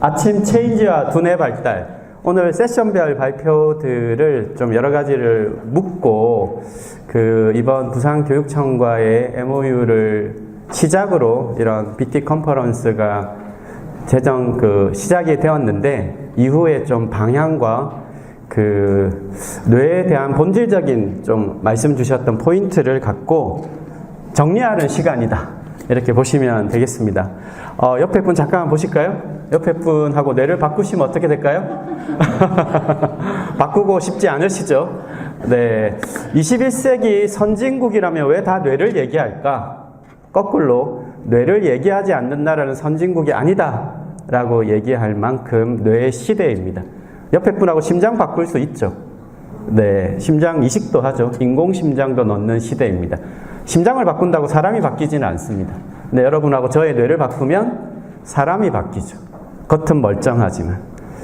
아침 체인지와 두뇌 발달. 오늘 세션별 발표들을 좀 여러 가지를 묻고 이번 부산교육청과의 MOU를 시작으로 이런 BT 컨퍼런스가 시작이 되었는데, 이후에 좀 방향과 뇌에 대한 본질적인 좀 말씀 주셨던 포인트를 갖고 정리하는 시간이다, 이렇게 보시면 되겠습니다. 옆에 분 잠깐만 보실까요? 옆에 분하고 뇌를 바꾸시면 어떻게 될까요? 바꾸고 싶지 않으시죠? 네. 21세기 선진국이라면 왜 다 뇌를 얘기할까? 거꾸로 뇌를 얘기하지 않는 나라는 선진국이 아니다 라고 얘기할 만큼 뇌의 시대입니다. 옆에 분하고 심장 바꿀 수 있죠? 네. 심장 이식도 하죠. 인공심장도 넣는 시대입니다. 심장을 바꾼다고 사람이 바뀌지는 않습니다. 네, 여러분하고 저의 뇌를 바꾸면 사람이 바뀌죠. 겉은 멀쩡하지만.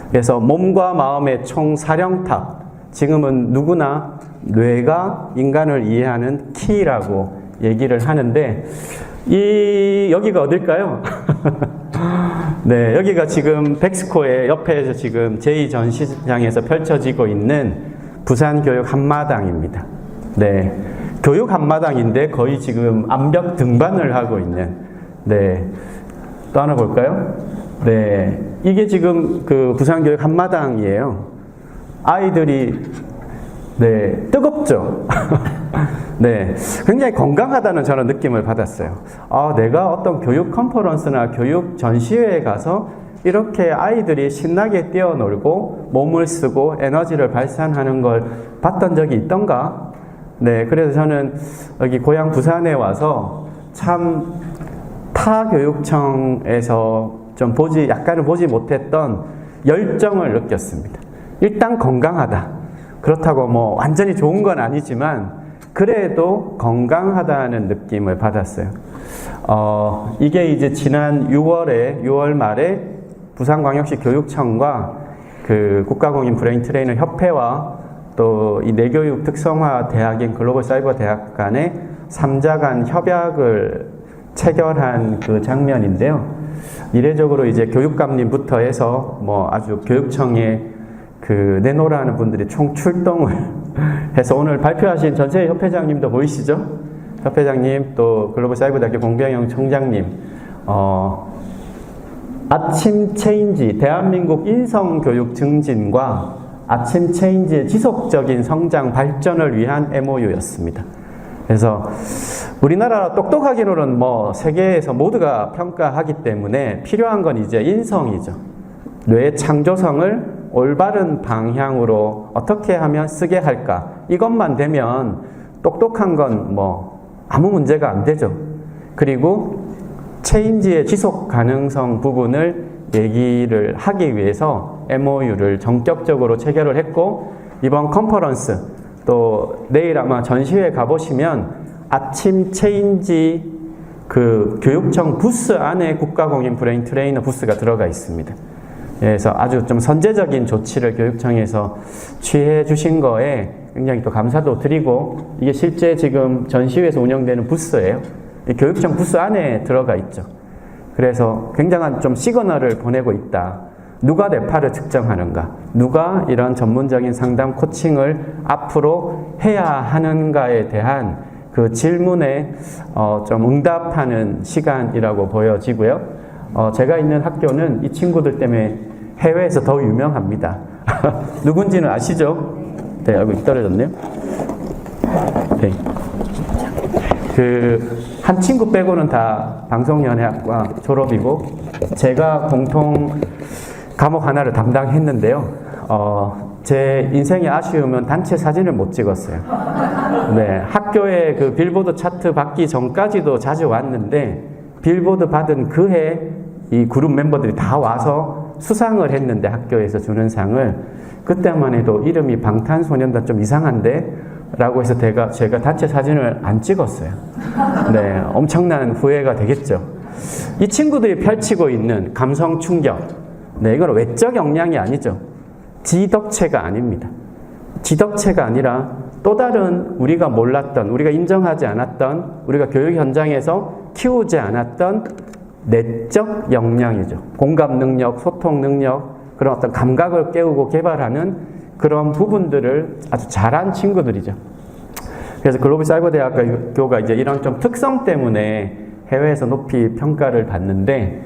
그래서 몸과 마음의 총사령탑. 지금은 누구나 뇌가 인간을 이해하는 키라고 얘기를 하는데, 여기가 어딜까요? 네, 여기가 지금 백스코의 옆에서 지금 제2전시장에서 펼쳐지고 있는 부산교육 한마당입니다. 네. 교육 한마당인데 거의 지금 암벽 등반을 하고 있는, 네. 또 하나 볼까요? 네. 이게 지금 부산교육 한마당이에요. 아이들이, 네. 뜨겁죠? 네. 굉장히 건강하다는 저는 느낌을 받았어요. 내가 어떤 교육 컨퍼런스나 교육 전시회에 가서 이렇게 아이들이 신나게 뛰어놀고 몸을 쓰고 에너지를 발산하는 걸 봤던 적이 있던가? 네, 그래서 저는 여기 고향 부산에 와서 참 타 교육청에서 좀 약간은 보지 못했던 열정을 느꼈습니다. 일단 건강하다. 그렇다고 뭐 완전히 좋은 건 아니지만 그래도 건강하다는 느낌을 받았어요. 이게 이제 지난 6월 말에 부산광역시 교육청과 국가공인 브레인 트레이너 협회와 또 이 내교육 특성화 대학인 글로벌 사이버 대학 간의 3자 간 협약을 체결한 장면인데요. 이례적으로 이제 교육감님부터 해서 뭐 아주 교육청에 내노라는 분들이 총 출동을 해서 오늘 발표하신 전체 협회장님도 보이시죠? 협회장님, 또 글로벌 사이버 대학교 공병영 총장님, 아침 체인지, 대한민국 인성교육 증진과 아침 체인지의 지속적인 성장 발전을 위한 MOU였습니다. 그래서 우리나라 똑똑하기로는 뭐 세계에서 모두가 평가하기 때문에 필요한 건 이제 인성이죠. 뇌의 창조성을 올바른 방향으로 어떻게 하면 쓰게 할까? 이것만 되면 똑똑한 건 뭐 아무 문제가 안 되죠. 그리고 체인지의 지속 가능성 부분을 얘기를 하기 위해서 MOU를 전격적으로 체결을 했고, 이번 컨퍼런스 또 내일 아마 전시회 가보시면 아침 체인지 교육청 부스 안에 국가공인 브레인 트레이너 부스가 들어가 있습니다. 그래서 아주 좀 선제적인 조치를 교육청에서 취해 주신 거에 굉장히 또 감사도 드리고, 이게 실제 지금 전시회에서 운영되는 부스예요. 교육청 부스 안에 들어가 있죠. 그래서 굉장한 좀 시그널을 보내고 있다. 누가 뇌파를 측정하는가? 누가 이런 전문적인 상담 코칭을 앞으로 해야 하는가에 대한 질문에 좀 응답하는 시간이라고 보여지고요. 제가 있는 학교는 이 친구들 때문에 해외에서 더 유명합니다. 누군지는 아시죠? 네, 여기 떨어졌네요. 네. 한 친구 빼고는 다 방송연예학과 졸업이고, 제가 공통 과목 하나를 담당했는데요. 제 인생의 아쉬움은 단체 사진을 못 찍었어요. 네, 학교에 빌보드 차트 받기 전까지도 자주 왔는데, 빌보드 받은 그해 이 그룹 멤버들이 다 와서 수상을 했는데, 학교에서 주는 상을, 그때만 해도 이름이 방탄소년단 좀 이상한데? 라고 해서 제가 단체 사진을 안 찍었어요. 네, 엄청난 후회가 되겠죠. 이 친구들이 펼치고 있는 감성 충격, 네, 이건 외적 역량이 아니죠. 지덕체가 아닙니다. 지덕체가 아니라 또 다른 우리가 몰랐던, 우리가 인정하지 않았던, 우리가 교육 현장에서 키우지 않았던 내적 역량이죠. 공감 능력, 소통 능력, 그런 어떤 감각을 깨우고 개발하는 그런 부분들을 아주 잘한 친구들이죠. 그래서 글로벌 사이버 대학교가 이제 이런 좀 특성 때문에 해외에서 높이 평가를 받는데,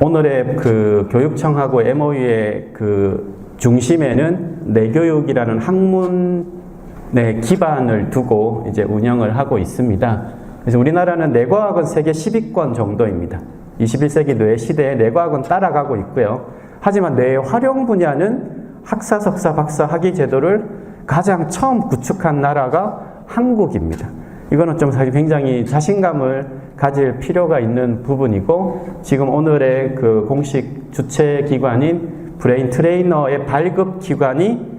오늘의 그 교육청하고 MOU의 그 중심에는 내교육이라는 학문의 기반을 두고 이제 운영을 하고 있습니다. 그래서 우리나라는 내과학은 세계 10위권 정도입니다. 21세기 뇌 시대에 내과학은 따라가고 있고요. 하지만 뇌의 활용 분야는 학사, 석사, 박사 학위 제도를 가장 처음 구축한 나라가 한국입니다. 이거는 좀 사실 굉장히 자신감을 가질 필요가 있는 부분이고, 지금 오늘의 그 공식 주최 기관인 브레인 트레이너의 발급 기관이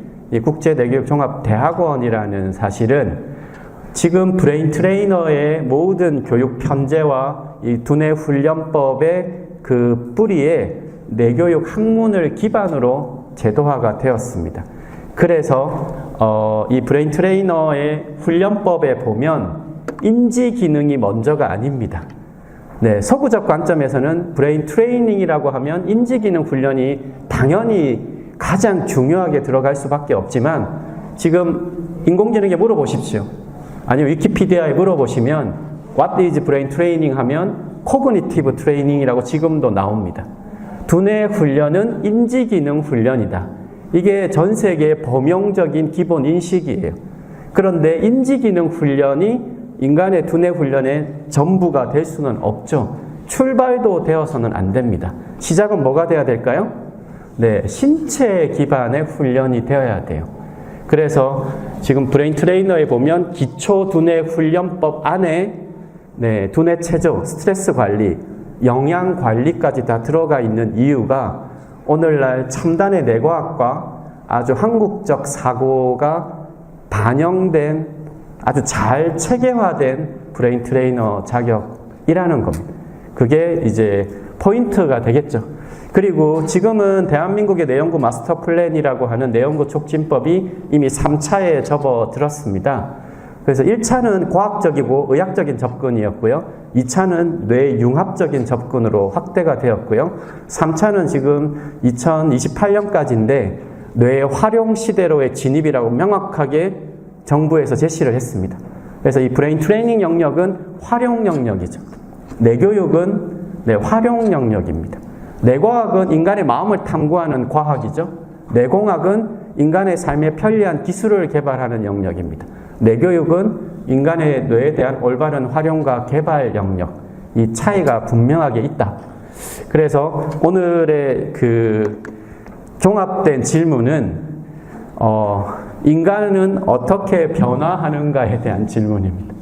국제내교육종합대학원이라는 사실은, 지금 브레인 트레이너의 모든 교육 편제와 이 두뇌 훈련법의 그 뿌리에 내교육 학문을 기반으로 제도화가 되었습니다. 그래서 이 브레인 트레이너의 훈련법에 보면 인지 기능이 먼저가 아닙니다. 네, 서구적 관점에서는 브레인 트레이닝이라고 하면 인지 기능 훈련이 당연히 가장 중요하게 들어갈 수밖에 없지만, 지금 인공지능에 물어보십시오. 아니면 위키피디아에 물어보시면 What is brain training 하면 cognitive training이라고 지금도 나옵니다. 두뇌 훈련은 인지 기능 훈련이다. 이게 전 세계의 범용적인 기본 인식이에요. 그런데 인지 기능 훈련이 인간의 두뇌 훈련의 전부가 될 수는 없죠. 출발도 되어서는 안 됩니다. 시작은 뭐가 돼야 될까요? 네, 신체 기반의 훈련이 되어야 돼요. 그래서 지금 브레인 트레이너에 보면 기초 두뇌 훈련법 안에 네, 두뇌 체조, 스트레스 관리, 영양 관리까지 다 들어가 있는 이유가 오늘날 첨단의 뇌과학과 아주 한국적 사고가 반영된 아주 잘 체계화된 브레인 트레이너 자격이라는 겁니다. 그게 이제 포인트가 되겠죠. 그리고 지금은 대한민국의 뇌연구 마스터 플랜이라고 하는 뇌연구 촉진법이 이미 3차에 접어들었습니다. 그래서 1차는 과학적이고 의학적인 접근이었고요. 2차는 뇌융합적인 접근으로 확대가 되었고요. 3차는 지금 2028년까지인데 뇌 활용 시대로의 진입이라고 명확하게 정부에서 제시를 했습니다. 그래서 이 브레인 트레이닝 영역은 활용 영역이죠. 뇌교육은 활용 영역입니다. 뇌과학은 인간의 마음을 탐구하는 과학이죠. 뇌공학은 인간의 삶에 편리한 기술을 개발하는 영역입니다. 뇌교육은 인간의 뇌에 대한 올바른 활용과 개발 영역, 이 차이가 분명하게 있다. 그래서 오늘의 그 종합된 질문은 인간은 어떻게 변화하는가에 대한 질문입니다.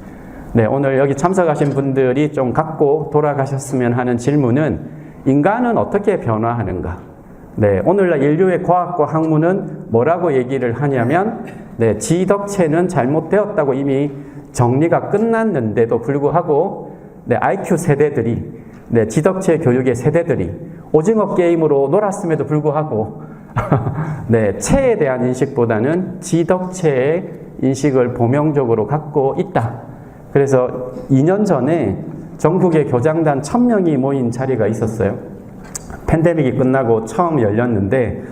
네, 오늘 여기 참석하신 분들이 좀 갖고 돌아가셨으면 하는 질문은 인간은 어떻게 변화하는가? 네, 오늘날 인류의 과학과 학문은 뭐라고 얘기를 하냐면, 네, 지덕체는 잘못되었다고 이미 정리가 끝났는데도 불구하고, 네, IQ 세대들이, 네, 지덕체 교육의 세대들이 오징어 게임으로 놀았음에도 불구하고, 네, 체에 대한 인식보다는 지덕체의 인식을 보명적으로 갖고 있다. 그래서 2년 전에 전국의 교장단 1000명이 모인 자리가 있었어요. 팬데믹이 끝나고 처음 열렸는데,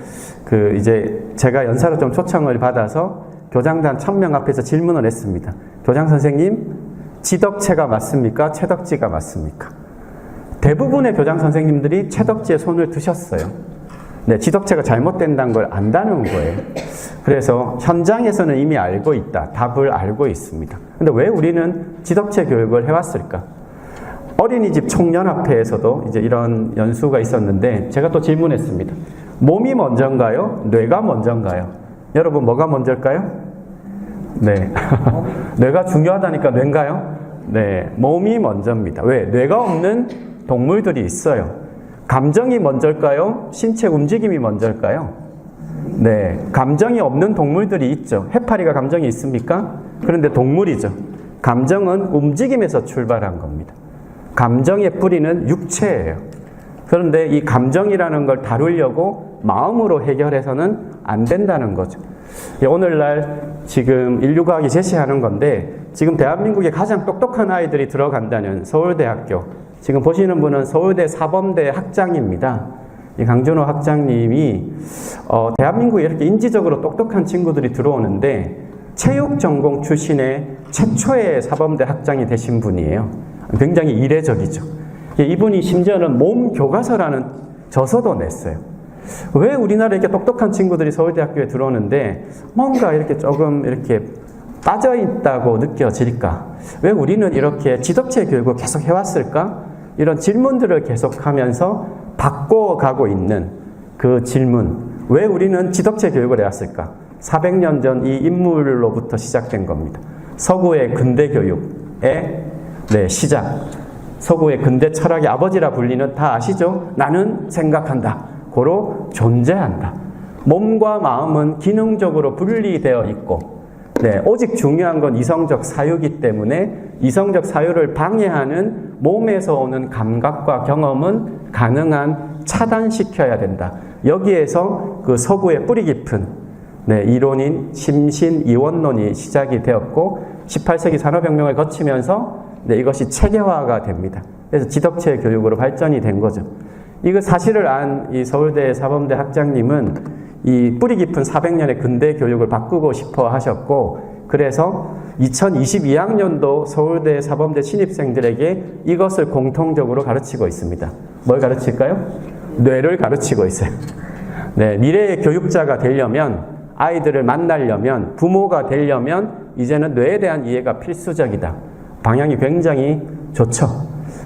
이제 제가 연사로 좀 초청을 받아서 교장단 1000명 앞에서 질문을 했습니다. 교장 선생님, 지덕체가 맞습니까? 채덕지가 맞습니까? 대부분의 교장 선생님들이 채덕지에 손을 드셨어요. 네, 지덕체가 잘못된다는 걸 안다는 거예요. 그래서 현장에서는 이미 알고 있다. 답을 알고 있습니다. 근데 왜 우리는 지덕체 교육을 해왔을까? 어린이집 총연합회에서도 이제 이런 연수가 있었는데 제가 또 질문했습니다. 몸이 먼저인가요? 뇌가 먼저인가요? 여러분 뭐가 먼저일까요? 네. 뇌가 중요하다니까 뇌인가요? 네. 몸이 먼저입니다. 왜? 뇌가 없는 동물들이 있어요. 감정이 먼저일까요? 신체 움직임이 먼저일까요? 네. 감정이 없는 동물들이 있죠. 해파리가 감정이 있습니까? 그런데 동물이죠. 감정은 움직임에서 출발한 겁니다. 감정의 뿌리는 육체예요. 그런데 이 감정이라는 걸 다루려고 마음으로 해결해서는 안 된다는 거죠. 오늘날 지금 인류과학이 제시하는 건데, 지금 대한민국에 가장 똑똑한 아이들이 들어간다는 서울대학교, 지금 보시는 분은 서울대 사범대 학장입니다. 이 강준호 학장님이 대한민국에 이렇게 인지적으로 똑똑한 친구들이 들어오는데 체육 전공 출신의 최초의 사범대 학장이 되신 분이에요. 굉장히 이례적이죠. 이분이 심지어는 몸 교과서라는 저서도 냈어요. 왜 우리나라에 이렇게 똑똑한 친구들이 서울대학교에 들어오는데 뭔가 이렇게 조금 이렇게 빠져 있다고 느껴질까? 왜 우리는 이렇게 지덕체 교육을 계속 해왔을까? 이런 질문들을 계속하면서 바꿔가고 있는 그 질문. 왜 우리는 지덕체 교육을 해왔을까? 400년 전 이 인물로부터 시작된 겁니다. 서구의 근대 교육의 시작. 서구의 근대 철학의 아버지라 불리는 다 아시죠? 나는 생각한다. 고로 존재한다. 몸과 마음은 기능적으로 분리되어 있고 오직 중요한 건 이성적 사유이기 때문에 이성적 사유를 방해하는 몸에서 오는 감각과 경험은 가능한 차단시켜야 된다. 여기에서 그 서구의 뿌리 깊은 이론인 심신이원론이 시작이 되었고 18세기 산업혁명을 거치면서 이것이 체계화가 됩니다. 그래서 지덕체 교육으로 발전이 된 거죠. 이거 사실을 안 이 서울대 사범대 학장님은 이 뿌리 깊은 400년의 근대 교육을 바꾸고 싶어 하셨고 그래서 2022학년도 서울대 사범대 신입생들에게 이것을 공통적으로 가르치고 있습니다. 뭘 가르칠까요? 뇌를 가르치고 있어요. 미래의 교육자가 되려면 아이들을 만나려면 부모가 되려면 이제는 뇌에 대한 이해가 필수적이다. 방향이 굉장히 좋죠.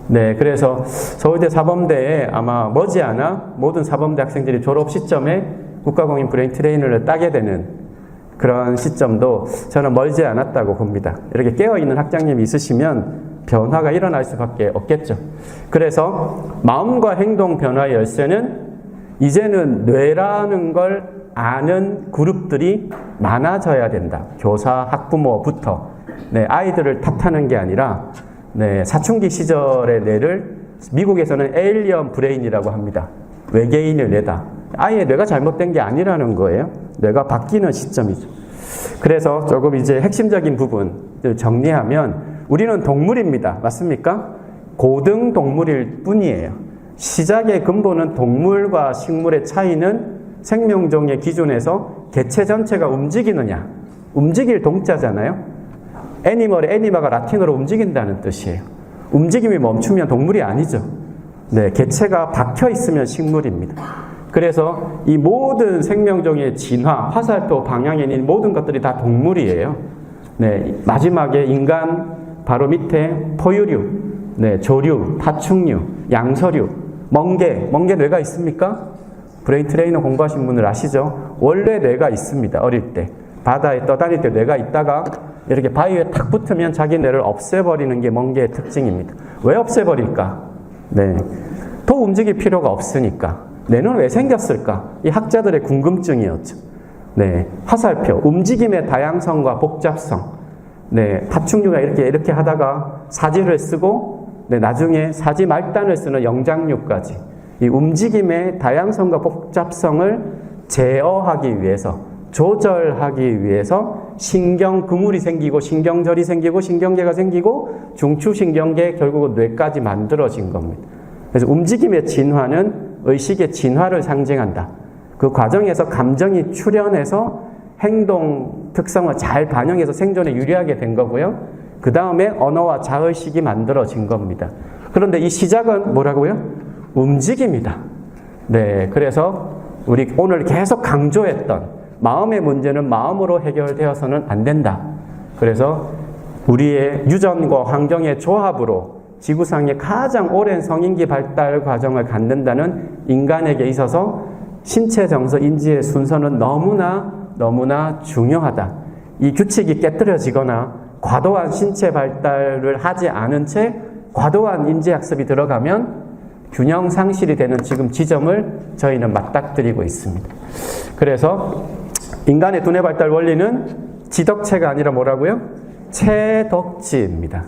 그래서 서울대 사범대에 아마 머지않아 모든 사범대 학생들이 졸업 시점에 국가공인 브레인 트레이너를 따게 되는 그런 시점도 저는 멀지 않았다고 봅니다. 이렇게 깨어있는 학장님이 있으시면 변화가 일어날 수밖에 없겠죠. 그래서 마음과 행동 변화의 열쇠는 이제는 뇌라는 걸 아는 그룹들이 많아져야 된다. 교사, 학부모부터. 아이들을 탓하는 게 아니라 사춘기 시절의 뇌를 미국에서는 에일리언 브레인이라고 합니다. 외계인의 뇌다. 아이의 뇌가 잘못된 게 아니라는 거예요. 뇌가 바뀌는 시점이죠. 그래서 조금 이제 핵심적인 부분을 정리하면 우리는 동물입니다. 맞습니까? 고등 동물일 뿐이에요. 시작의 근본은 동물과 식물의 차이는 생명종의 기준에서 개체 전체가 움직이느냐. 움직일 동자잖아요. 애니마가 라틴어로 움직인다는 뜻이에요. 움직임이 멈추면 동물이 아니죠. 개체가 박혀 있으면 식물입니다. 그래서 이 모든 생명종의 진화, 화살표 방향에 있는 모든 것들이 다 동물이에요. 마지막에 인간 바로 밑에 포유류, 조류, 파충류, 양서류, 멍게 뇌가 있습니까? 브레인 트레이너 공부하신 분들 아시죠? 원래 뇌가 있습니다. 어릴 때. 바다에 떠다닐 때 뇌가 있다가 이렇게 바위에 탁 붙으면 자기 뇌를 없애버리는 게 멍게의 특징입니다. 왜 없애버릴까? 더 움직일 필요가 없으니까. 뇌는 왜 생겼을까? 이 학자들의 궁금증이었죠. 화살표, 움직임의 다양성과 복잡성. 파충류가 이렇게 하다가 사지를 쓰고, 나중에 사지 말단을 쓰는 영장류까지. 이 움직임의 다양성과 복잡성을 제어하기 위해서, 조절하기 위해서 신경 그물이 생기고 신경절이 생기고 신경계가 생기고 중추신경계 결국은 뇌까지 만들어진 겁니다. 그래서 움직임의 진화는 의식의 진화를 상징한다. 그 과정에서 감정이 출현해서 행동 특성을 잘 반영해서 생존에 유리하게 된 거고요. 그 다음에 언어와 자의식이 만들어진 겁니다. 그런데 이 시작은 뭐라고요? 움직임이다. 그래서 우리 오늘 계속 강조했던 마음의 문제는 마음으로 해결되어서는 안 된다. 그래서 우리의 유전과 환경의 조합으로 지구상의 가장 오랜 성인기 발달 과정을 갖는다는 인간에게 있어서 신체 정서 인지의 순서는 너무나 중요하다. 이 규칙이 깨뜨려지거나 과도한 신체 발달을 하지 않은 채 과도한 인지학습이 들어가면 균형 상실이 되는 지금 지점을 저희는 맞닥뜨리고 있습니다. 그래서 인간의 두뇌 발달 원리는 지덕체가 아니라 뭐라고요? 체덕지입니다.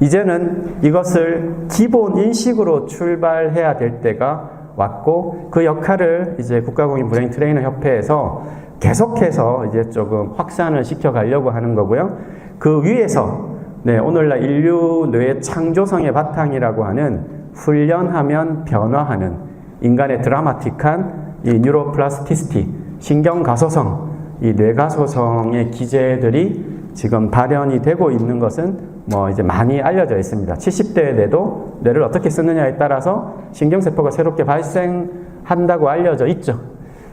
이제는 이것을 기본 인식으로 출발해야 될 때가 왔고 그 역할을 이제 국가공인 브레인 트레이너 협회에서 계속해서 이제 조금 확산을 시켜가려고 하는 거고요. 그 위에서 네, 오늘날 인류 뇌의 창조성의 바탕이라고 하는 훈련하면 변화하는 인간의 드라마틱한 이 뉴로플라스티시티, 신경가소성, 이 뇌가소성의 기제들이 지금 발현이 되고 있는 것은 뭐 이제 많이 알려져 있습니다. 70대에 돼도 뇌를 어떻게 쓰느냐에 따라서 신경세포가 새롭게 발생한다고 알려져 있죠.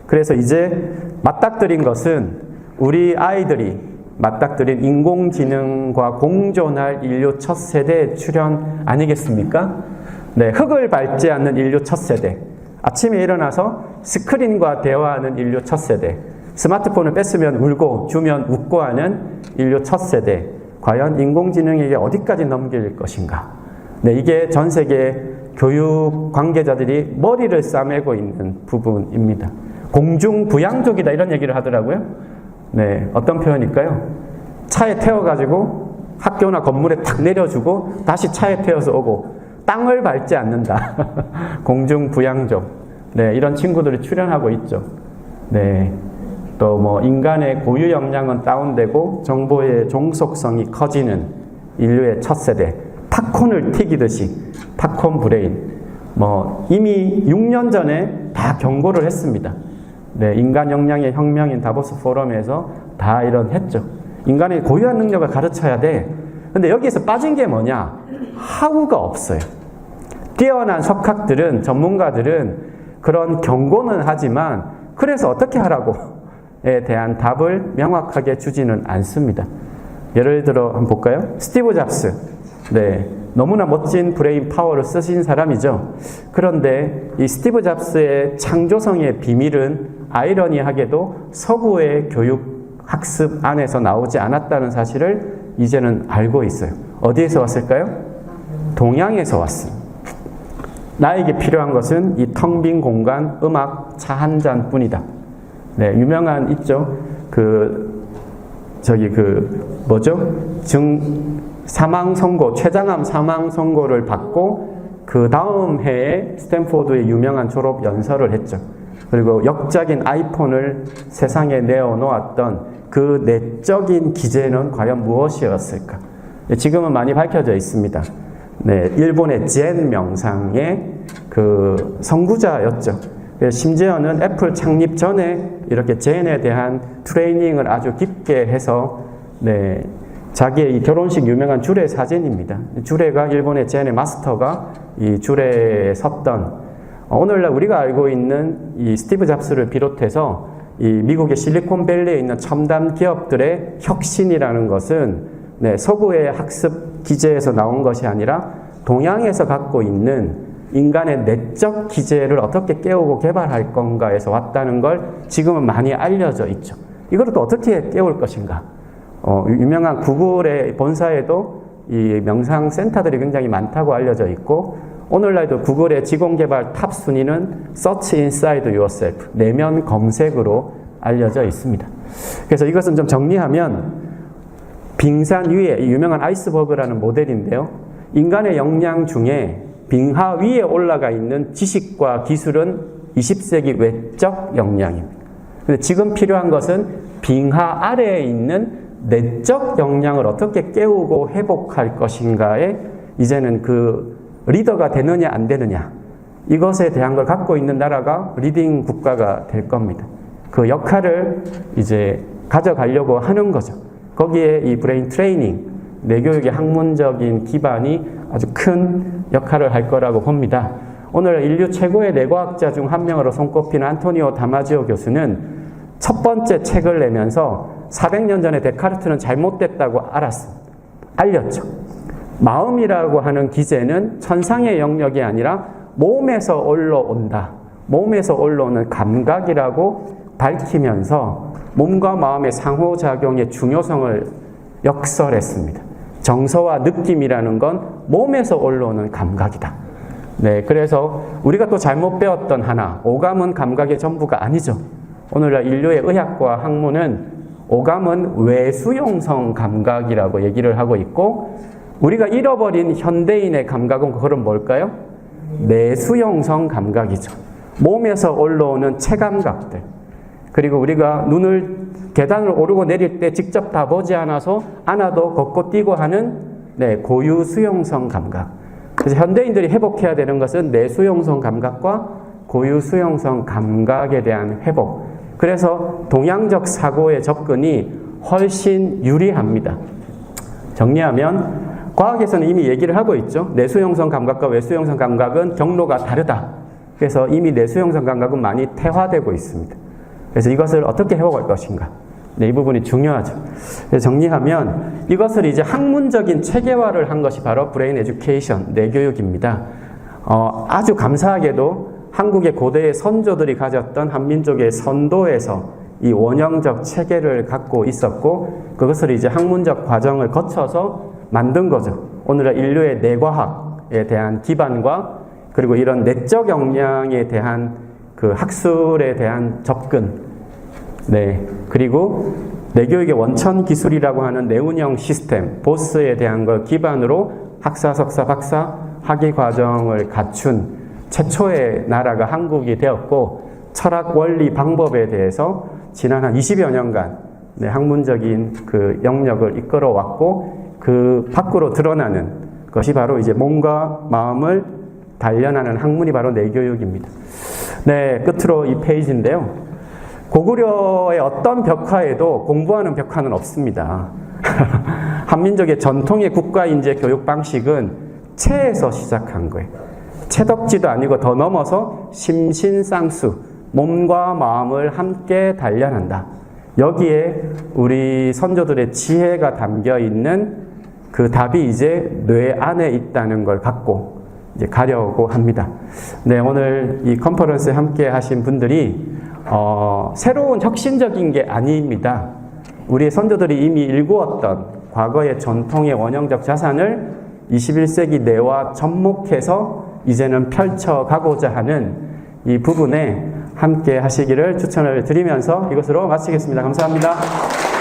그래서 이제 맞닥뜨린 것은 우리 아이들이 맞닥뜨린 인공지능과 공존할 인류 첫 세대 출현 아니겠습니까? 네, 흙을 밟지 않는 인류 첫 세대. 아침에 일어나서 스크린과 대화하는 인류 첫 세대. 스마트폰을 뺐으면 울고 주면 웃고 하는 인류 첫 세대. 과연 인공지능에게 어디까지 넘길 것인가? 네, 이게 전 세계 교육 관계자들이 머리를 싸매고 있는 부분입니다. 공중부양족이다 이런 얘기를 하더라고요. 네, 어떤 표현일까요? 차에 태워가지고 학교나 건물에 탁 내려주고 다시 차에 태워서 오고 땅을 밟지 않는다. 공중부양족. 네, 이런 친구들이 출연하고 있죠. 네, 또 뭐 인간의 고유 역량은 다운되고 정보의 종속성이 커지는 인류의 첫 세대. 팝콘을 튀기듯이 팝콘 브레인. 뭐 이미 6년 전에 다 경고를 했습니다. 네, 인간 역량의 혁명인 다보스 포럼에서 다 이런 했죠. 인간의 고유한 능력을 가르쳐야 돼. 근데 여기에서 빠진 게 뭐냐? 하우가 없어요. 뛰어난 석학들은, 전문가들은 그런 경고는 하지만 그래서 어떻게 하라고에 대한 답을 명확하게 주지는 않습니다. 예를 들어 한번 볼까요? 스티브 잡스. 네, 너무나 멋진 브레인 파워를 쓰신 사람이죠. 그런데 이 스티브 잡스의 창조성의 비밀은 아이러니하게도 서구의 교육 학습 안에서 나오지 않았다는 사실을 이제는 알고 있어요. 어디에서 왔을까요? 동양에서 왔습니다. 나에게 필요한 것은 이 텅 빈 공간, 음악, 차 한 잔뿐이다. 네, 유명한 있죠. 사망 선고, 췌장암 사망 선고를 받고 그 다음 해에 스탠포드의 유명한 졸업 연설을 했죠. 그리고 역작인 아이폰을 세상에 내어놓았던 그 내적인 기제는 과연 무엇이었을까? 지금은 많이 밝혀져 있습니다. 네, 일본의 젠 명상의 그 선구자였죠. 심지어는 애플 창립 전에 이렇게 젠에 대한 트레이닝을 아주 깊게 해서 네, 자기의 이 결혼식 유명한 주례 사진입니다. 주례가 일본의 젠의 마스터가 이 주례에 섰던 오늘날 우리가 알고 있는 이 스티브 잡스를 비롯해서 이 미국의 실리콘밸리에 있는 첨단 기업들의 혁신이라는 것은 네, 서구의 학습 기제에서 나온 것이 아니라 동양에서 갖고 있는 인간의 내적 기제를 어떻게 깨우고 개발할 건가에서 왔다는 걸 지금은 많이 알려져 있죠. 이걸 또 어떻게 깨울 것인가? 유명한 구글의 본사에도 이 명상센터들이 굉장히 많다고 알려져 있고 오늘날도 구글의 직원개발 탑 순위는 Search Inside Yourself, 내면 검색으로 알려져 있습니다. 그래서 이것은 좀 정리하면 빙산 위에, 유명한 아이스버그라는 모델인데요. 인간의 역량 중에 빙하 위에 올라가 있는 지식과 기술은 20세기 외적 역량입니다. 근데 지금 필요한 것은 빙하 아래에 있는 내적 역량을 어떻게 깨우고 회복할 것인가에 이제는 그 리더가 되느냐 안 되느냐 이것에 대한 걸 갖고 있는 나라가 리딩 국가가 될 겁니다. 그 역할을 이제 가져가려고 하는 거죠. 거기에 이 브레인 트레이닝, 뇌교육의 학문적인 기반이 아주 큰 역할을 할 거라고 봅니다. 오늘 인류 최고의 뇌과학자 중 한 명으로 손꼽히는 안토니오 다마지오 교수는 첫 번째 책을 내면서 400년 전에 데카르트는 잘못됐다고 알렸죠. 마음이라고 하는 기제는 천상의 영역이 아니라 몸에서 올라온다. 몸에서 올라오는 감각이라고 밝히면서 몸과 마음의 상호작용의 중요성을 역설했습니다. 정서와 느낌이라는 건 몸에서 올라오는 감각이다. 네, 그래서 우리가 또 잘못 배웠던 하나, 오감은 감각의 전부가 아니죠. 오늘날 인류의 의학과 학문은 오감은 외수용성 감각이라고 얘기를 하고 있고 우리가 잃어버린 현대인의 감각은 그건 뭘까요? 내수용성 감각이죠. 몸에서 올라오는 체감각들. 그리고 우리가 눈을 계단을 오르고 내릴 때 직접 다 보지 않아서 안아도 걷고 뛰고 하는 네, 고유 수용성 감각. 그래서 현대인들이 회복해야 되는 것은 내수용성 감각과 고유 수용성 감각에 대한 회복. 그래서 동양적 사고의 접근이 훨씬 유리합니다. 정리하면 과학에서는 이미 얘기를 하고 있죠. 내수용성 감각과 외수용성 감각은 경로가 다르다. 그래서 이미 내수용성 감각은 많이 퇴화되고 있습니다. 그래서 이것을 어떻게 회복할 것인가. 네, 이 부분이 중요하죠. 그래서 정리하면 이것을 이제 학문적인 체계화를 한 것이 바로 브레인 에듀케이션, 뇌교육입니다. 아주 감사하게도 한국의 고대의 선조들이 가졌던 한민족의 선도에서 이 원형적 체계를 갖고 있었고 그것을 이제 학문적 과정을 거쳐서 만든 거죠. 오늘의 인류의 뇌과학에 대한 기반과 그리고 이런 내적 역량에 대한 그 학술에 대한 접근, 네, 그리고 뇌교육의 원천 기술이라고 하는 뇌운영 시스템, 보스에 대한 걸 기반으로 학사, 석사, 박사 학위 과정을 갖춘 최초의 나라가 한국이 되었고 철학 원리 방법에 대해서 지난 한 20여 년간 네, 학문적인 그 영역을 이끌어 왔고 그 밖으로 드러나는 것이 바로 이제 몸과 마음을 단련하는 학문이 바로 뇌교육입니다. 네, 끝으로 이 페이지인데요. 고구려의 어떤 벽화에도 공부하는 벽화는 없습니다. 한민족의 전통의 국가인재 교육 방식은 체에서 시작한 거예요. 체덕지도 아니고 더 넘어서 심신쌍수, 몸과 마음을 함께 단련한다. 여기에 우리 선조들의 지혜가 담겨 있는 그 답이 이제 뇌 안에 있다는 걸 갖고 이제 가려고 합니다. 네, 오늘 이 컨퍼런스에 함께 하신 분들이 새로운 혁신적인 게 아닙니다. 우리 선조들이 이미 일구었던 과거의 전통의 원형적 자산을 21세기 뇌와 접목해서 이제는 펼쳐가고자 하는 이 부분에 함께 하시기를 추천을 드리면서 이것으로 마치겠습니다. 감사합니다.